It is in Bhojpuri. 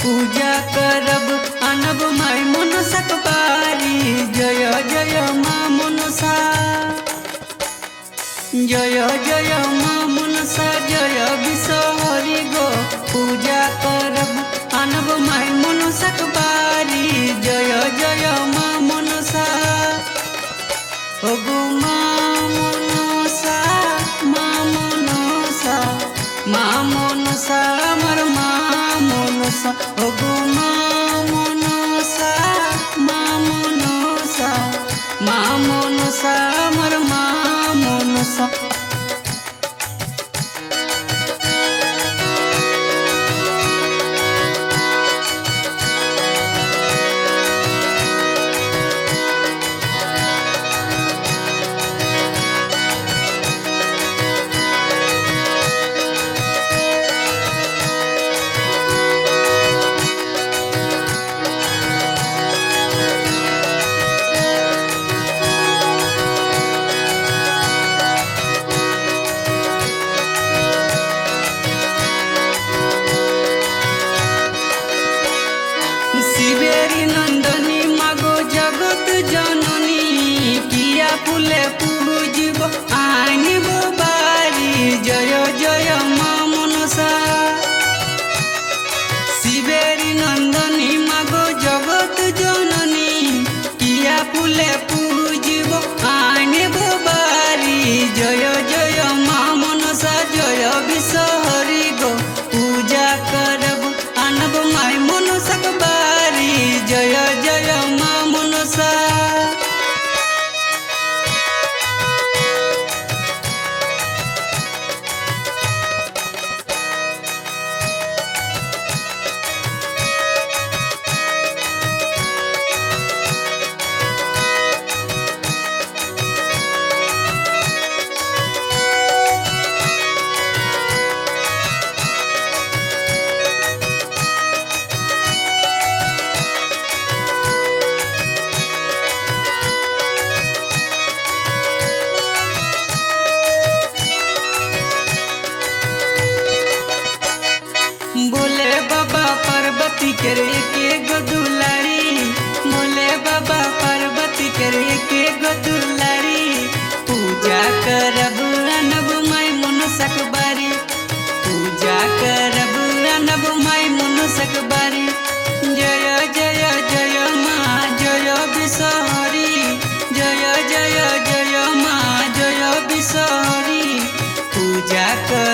पूजा करब आनब माई मनसा बारी। जय जय माँ मनसा, जय जय माँ मनसा, जय विषहरी गो। पूजा करब आनब माई मनसा बारी। जय जय माँ मनसा, ओगो माँ मनसा, माँ मनसा, माँ मनसा, हमर माँ मनसा। ओगो माँ मनसा, माँ मनसा, माँ मनसा, हमर माँ मनसा। शिवेरी नंदनी मागो जगत जननी। किया फूले पूजिब आनिब बारी। जय जय माँ मनसा, शिवेरी नंदनी मागो जगत जननी। किया फूले पूजिब आनिब बारी। जय जय माँ मनसा, जय विषहरी गो। पूजा करब आनब माई मनसा बारी। जय जय माँ मनसा, बोले बाबा पार्वती करे के गदुलारी। बोले बाबा पार्वती करे के गदुलारी। पूजा करब आनब माई मनसा बारी। पूजा करब आनब माई मनसा बारी। जय जय जय माँ, जय विषहरी। जय जय जय माँ, जय विषहरी। पूजा कर